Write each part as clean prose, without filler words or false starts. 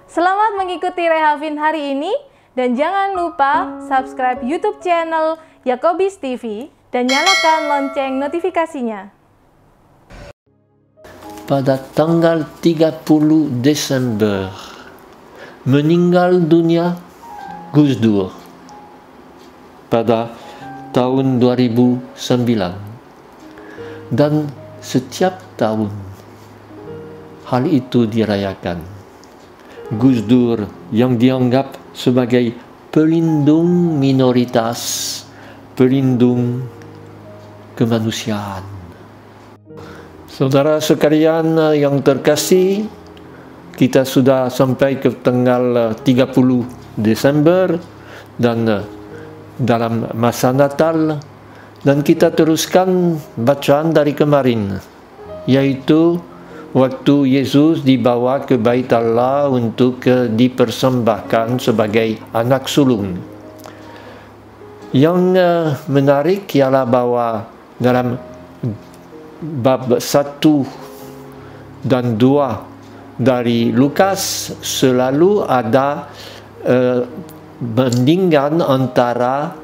Selamat mengikuti Rehavin hari ini dan jangan lupa subscribe YouTube channel Yakobis TV dan nyalakan lonceng notifikasinya. Pada tanggal 30 Desember meninggal dunia Gus Dur pada tahun 2009, dan setiap tahun hal itu dirayakan. Gus Dur yang dianggap sebagai pelindung minoritas, pelindung kemanusiaan. Saudara sekalian yang terkasih, kita sudah sampai ke tanggal 30 Desember dan dalam masa Natal, dan kita teruskan bacaan dari kemarin, yaitu waktu Yesus dibawa ke Bait Allah untuk dipersembahkan sebagai anak sulung. Yang menarik ialah bahwa dalam bab 1 dan 2 dari Lukas selalu ada bandingan antara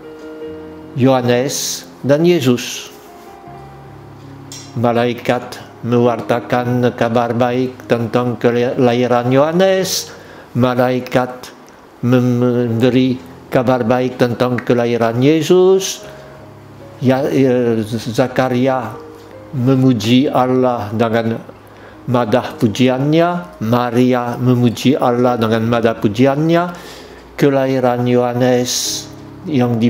Yohanes dan Yesus. Malaikat mewartakan kabar baik tentang kelahiran Yohanes, malaikat memberi kabar baik tentang kelahiran Yesus. Zakaria memuji Allah dengan madah pujiannya, Maria memuji Allah dengan madah pujiannya. Kelahiran Yohanes yang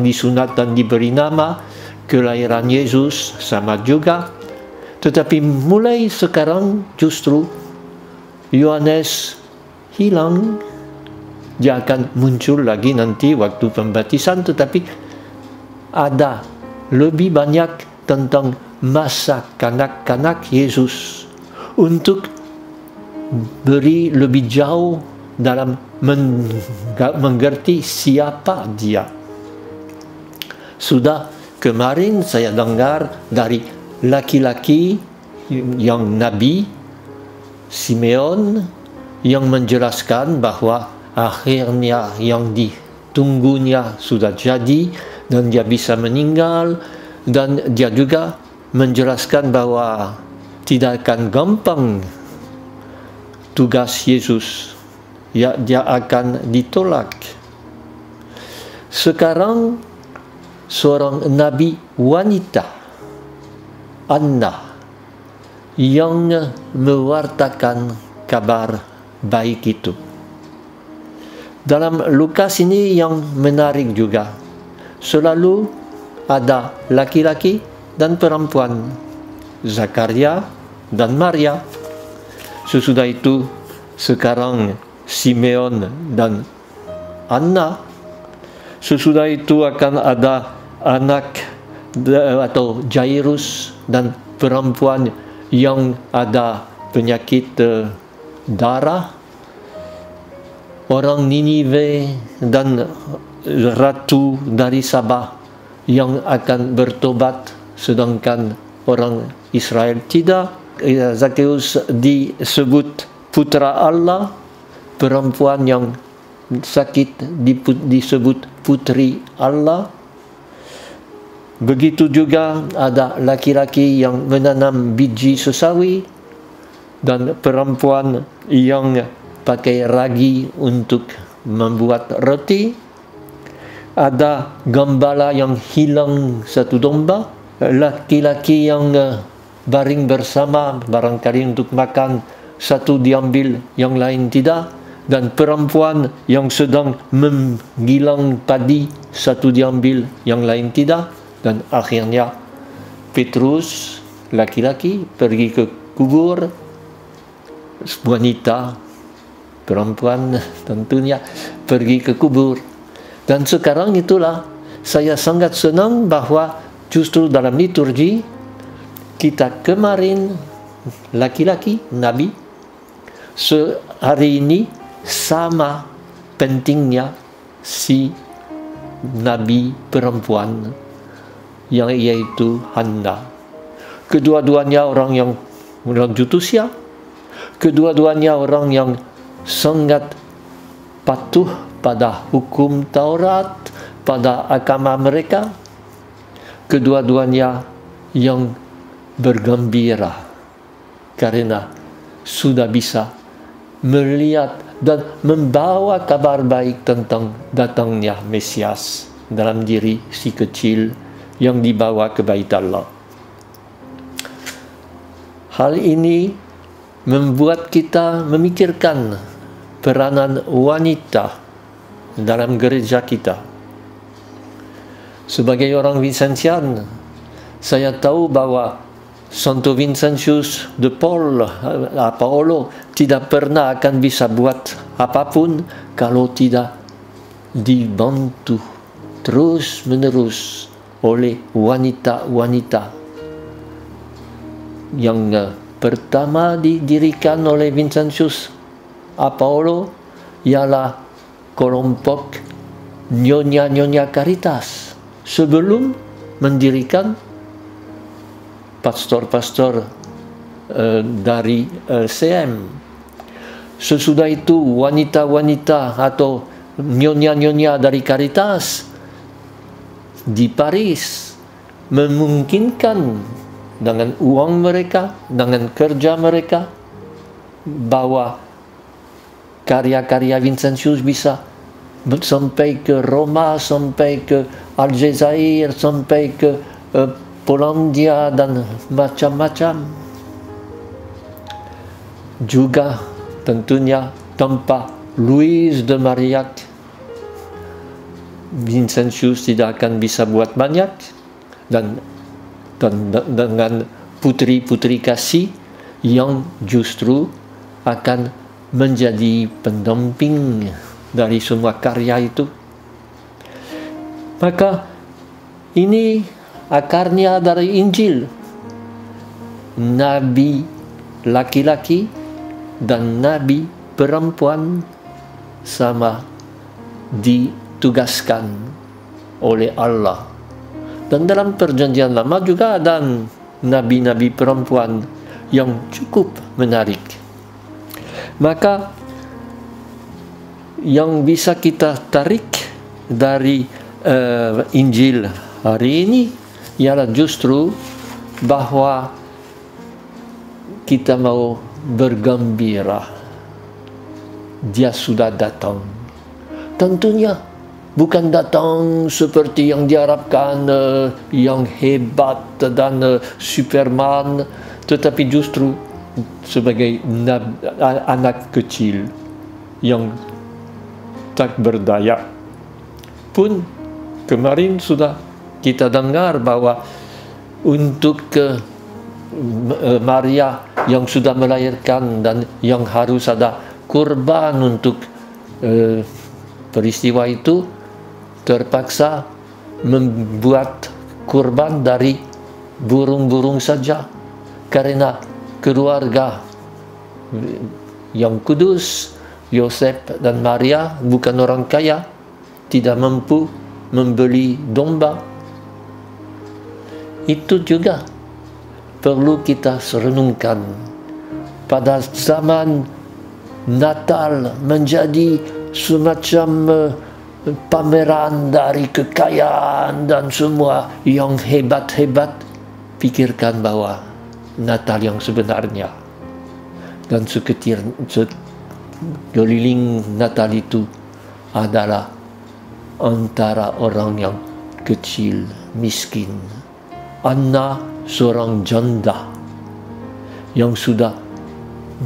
disunat dan diberi nama, kelahiran Yesus sama juga. Tetapi mulai sekarang justru Yohanes hilang. Dia akan muncul lagi nanti waktu pembaptisan, tetapi ada lebih banyak tentang masa kanak-kanak Yesus untuk beri lebih jauh dalam mengerti siapa dia. Sudah kemarin saya dengar dari laki-laki yang Nabi Simeon yang menjelaskan bahwa akhirnya yang ditunggunya sudah jadi dan dia bisa meninggal, dan dia juga menjelaskan bahwa tidak akan gampang tugas Yesus. Ya, dia akan ditolak. Sekarang seorang nabi wanita, Anna, yang mewartakan kabar baik itu. Dalam Lukas ini yang menarik juga, selalu ada laki-laki dan perempuan, Zakaria dan Maria. Sesudah itu sekarang Simeon dan Anna. Sesudah itu akan ada anak atau Jairus dan perempuan yang ada penyakit darah. Orang Ninive dan ratu dari Sabah yang akan bertobat, sedangkan orang Israel tidak. Zakheus disebut putra Allah, perempuan yang sakit disebut putri Allah. Begitu juga ada laki-laki yang menanam biji sesawi dan perempuan yang pakai ragi untuk membuat roti. Ada gembala yang hilang satu domba, laki-laki yang baring bersama barangkali untuk makan, satu diambil, yang lain tidak. Dan perempuan yang sedang menggilang padi, satu diambil, yang lain tidak. Dan akhirnya Petrus, laki-laki, pergi ke kubur. Wanita, perempuan tentunya, pergi ke kubur. Dan sekarang itulah saya sangat senang bahwa justru dalam liturgi kita kemarin laki-laki, nabi, hari ini sama pentingnya si nabi perempuan, yang yaitu Hana. Kedua-duanya orang yang lanjut usia, kedua-duanya orang yang sangat patuh pada hukum Taurat, pada agama mereka. Kedua-duanya yang bergembira karena sudah bisa melihat dan membawa kabar baik tentang datangnya Mesias dalam diri si kecil yang dibawa ke Bait Allah. Hal ini membuat kita memikirkan peranan wanita dalam gereja kita. Sebagai orang Vincentian, saya tahu bahwa Santo Vincentius de Paolo tidak pernah akan bisa buat apapun kalau tidak dibantu terus-menerus oleh wanita-wanita yang pertama didirikan oleh Vincentius Paolo ialah kelompok Nyonya-Nyonya Caritas sebelum mendirikan pastor-pastor dari CM. Sesudah itu wanita-wanita atau nyonya-nyonya dari Caritas di Paris memungkinkan dengan uang mereka, dengan kerja mereka, bahwa karya-karya Vincentius bisa sampai ke Roma, sampai ke Aljazair, sampai ke Polandia dan macam-macam. Juga tentunya tanpa Louise de Marillac, Vincentius tidak akan bisa buat banyak, dan dengan putri-putri kasih yang justru akan menjadi pendamping dari semua karya itu. Maka ini akarnya dari Injil. Nabi laki-laki dan nabi perempuan sama ditugaskan oleh Allah. Dan dalam perjanjian lama juga ada nabi-nabi perempuan yang cukup menarik. Maka yang bisa kita tarik dari Injil hari ini ialah justru bahwa kita mau bergembira. Dia sudah datang. Tentunya bukan datang seperti yang diharapkan, yang hebat dan Superman, tetapi justru sebagai anak kecil yang tak berdaya. Pun kemarin sudah kita dengar bahwa untuk Maria yang sudah melahirkan dan yang harus ada kurban untuk peristiwa itu, terpaksa membuat kurban dari burung-burung saja karena keluarga yang kudus, Yosef dan Maria, bukan orang kaya, tidak mampu membeli domba. Itu juga perlu kita renungkan. Pada zaman Natal menjadi semacam pameran dari kekayaan dan semua yang hebat-hebat. Pikirkan bahwa Natal yang sebenarnya dan sekeliling Natal itu adalah antara orang yang kecil, miskin. Anna seorang janda yang sudah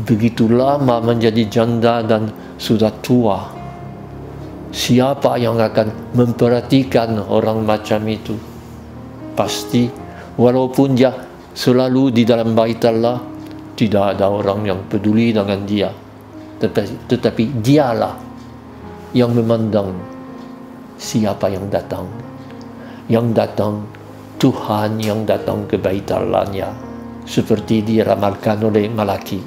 begitu lama menjadi janda dan sudah tua. Siapa yang akan memperhatikan orang macam itu? Pasti walaupun dia selalu di dalam Bait Allah, tidak ada orang yang peduli dengan dia. Tetapi dialah yang memandang siapa yang datang. Yang datang Tuhan yang datang ke Bait Allah-Nya, seperti diramalkan oleh Malaki.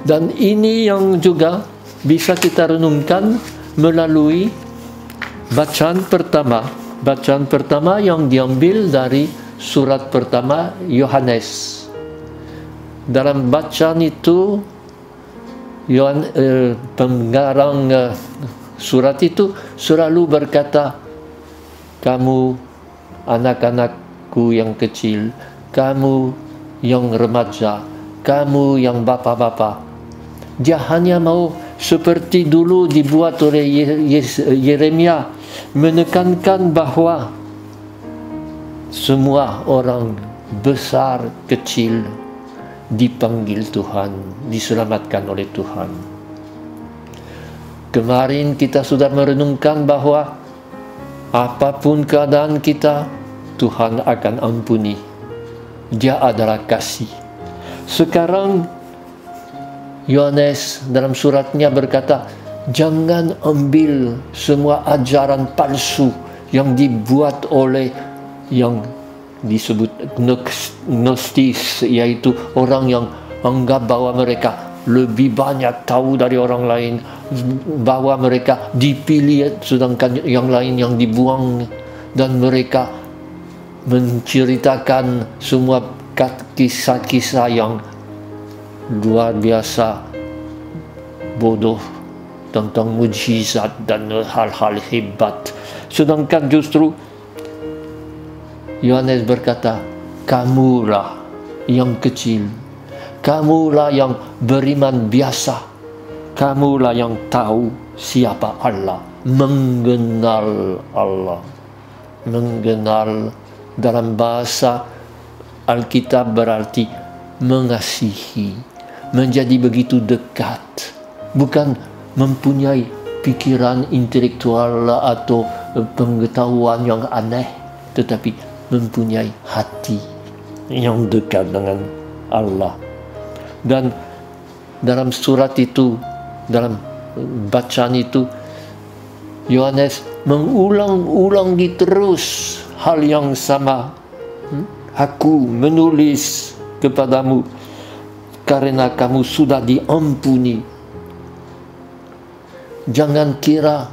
Dan ini yang juga bisa kita renungkan melalui bacaan pertama yang diambil dari surat pertama Yohanes. Dalam bacaan itu Penggarang surat itu selalu berkata, kamu anak-anakku yang kecil, kamu yang remaja, kamu yang bapak-bapak. Dia hanya mau seperti dulu dibuat oleh Yeremia, menekankan bahwa semua orang besar kecil dipanggil Tuhan, diselamatkan oleh Tuhan. Kemarin kita sudah merenungkan bahwa apapun keadaan kita, Tuhan akan ampuni. Dia adalah kasih. Sekarang Yohanes dalam suratnya berkata, jangan ambil semua ajaran palsu yang dibuat oleh yang disebut gnostis, yaitu orang yang anggap bahwa mereka lebih banyak tahu dari orang lain, bahwa mereka dipilih sedangkan yang lain yang dibuang, dan mereka menceritakan semua kisah-kisah yang luar biasa bodoh tentang mujizat dan hal-hal hebat. Sedangkan justru Yohanes berkata, kamulah yang kecil, kamulah yang beriman biasa, kamulah yang tahu siapa Allah, mengenal Allah. Mengenal dalam bahasa Alkitab berarti mengasihi, menjadi begitu dekat, bukan mempunyai pikiran intelektual atau pengetahuan yang aneh, tetapi mempunyai hati yang dekat dengan Allah. Dan dalam surat itu, dalam bacaan itu, Yohanes mengulang-ulangi terus hal yang sama. Aku menulis kepadamu karena kamu sudah diampuni. Jangan kira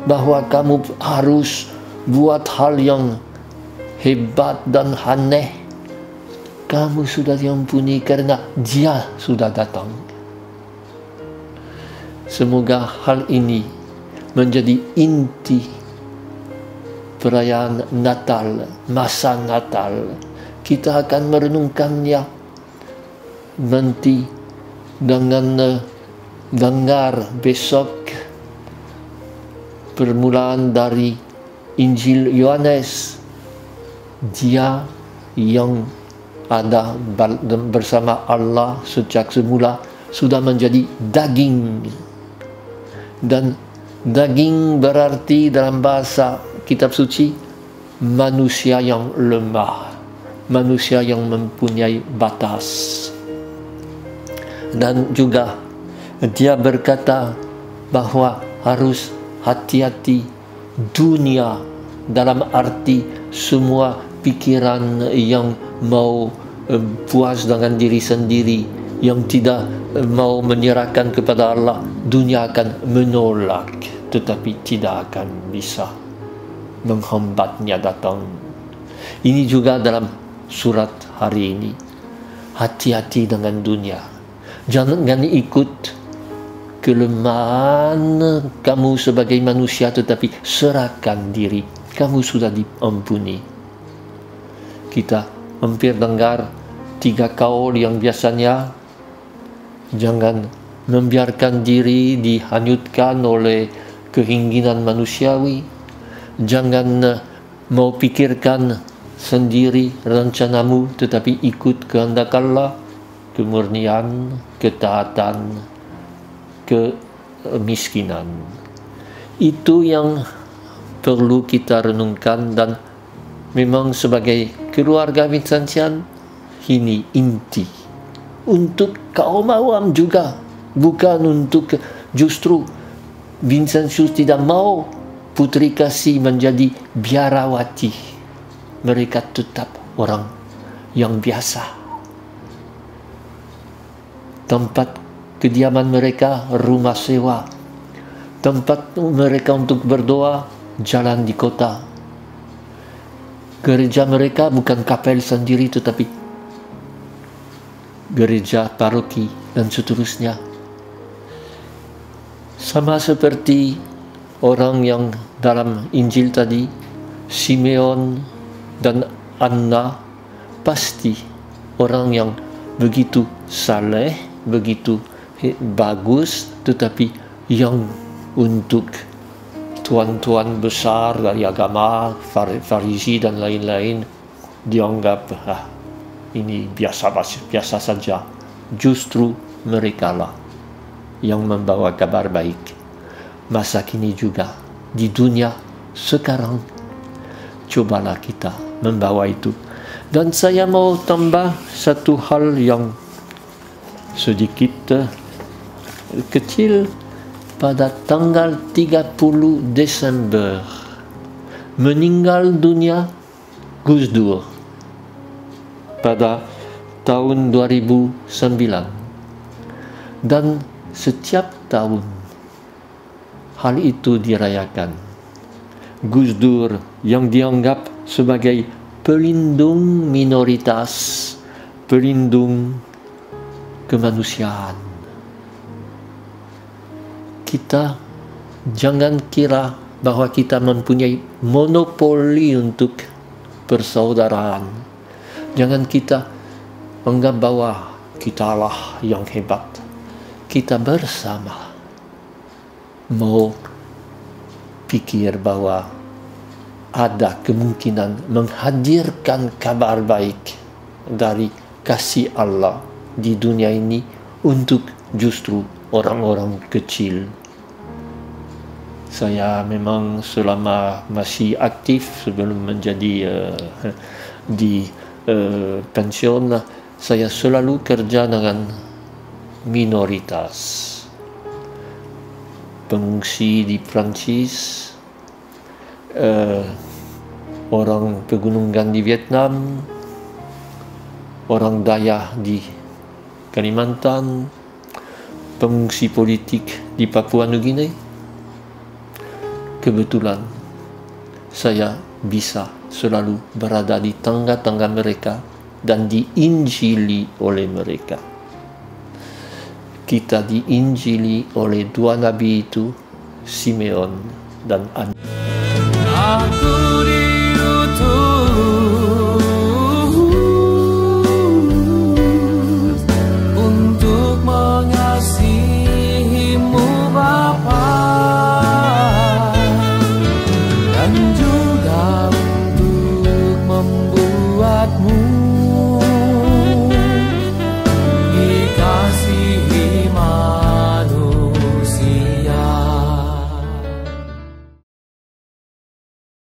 bahwa kamu harus buat hal yang hebat dan aneh. Kamu sudah diampuni karena Dia sudah datang. Semoga hal ini menjadi inti perayaan Natal, masa Natal. Kita akan merenungkannya nanti dengan dengar besok permulaan dari Injil Yohanes. Dia yang ada bersama Allah sejak semula sudah menjadi daging. Dan daging berarti dalam bahasa kitab suci manusia yang lemah, manusia yang mempunyai batas. Dan juga dia berkata bahwa harus hati-hati dunia, dalam arti semua pikiran yang mau puas dengan diri sendiri, yang tidak mau menyerahkan kepada Allah. Dunia akan menolak, tetapi tidak akan bisa menghambatnya datang. Ini juga dalam surat hari ini. Hati-hati dengan dunia. Jangan ikut kelemahan kamu sebagai manusia, tetapi serahkan diri. Kamu sudah diampuni. Kita hampir dengar 3 kaul yang biasanya jangan membiarkan diri dihanyutkan oleh keinginan manusiawi. Jangan mau pikirkan sendiri rencanamu, tetapi ikut kehendak Allah. Kemurnian, ketaatan, kemiskinan. Itu yang perlu kita renungkan, dan memang sebagai keluarga Vincentian ini inti untuk kaum awam juga, bukan untuk justru Vincentius tidak mau putri kasih menjadi biarawati. Mereka tetap orang yang biasa. Tempat kediaman mereka rumah sewa. Tempat mereka untuk berdoa jalan di kota. Gereja mereka bukan kapel sendiri, tetapi gereja paroki dan seterusnya. Sama seperti orang yang dalam Injil tadi, Simeon dan Anna, pasti orang yang begitu saleh, begitu bagus, tetapi yang untuk tuan-tuan besar dari agama, Farisi dan lain-lain, dianggap ini biasa saja. Justru mereka lah yang membawa kabar baik. Masa kini juga di dunia sekarang, cobalah kita membawa itu. Dan saya mau tambah satu hal yang sedikit kecil. Pada tanggal 30 Desember meninggal dunia Gus Dur pada tahun 2009. Dan setiap tahun hal itu dirayakan. Gus Dur yang dianggap sebagai pelindung minoritas, pelindung kemanusiaan. Kita jangan kira bahwa kita mempunyai monopoli untuk persaudaraan. Jangan kita anggap bahwa kitalah yang hebat. Kita bersama mau pikir bahwa ada kemungkinan menghadirkan kabar baik dari kasih Allah di dunia ini untuk justru orang-orang kecil. Saya memang selama masih aktif sebelum menjadi di pensiun, saya selalu kerja dengan minoritas. Pengungsi di Prancis, orang pegunungan di Vietnam, orang Dayak di Kalimantan, pengungsi politik di Papua Nugini. Kebetulan saya bisa selalu berada di tengah-tengah mereka dan diinjili oleh mereka. Kita diinjili oleh dua nabi itu, Simeon dan Anna.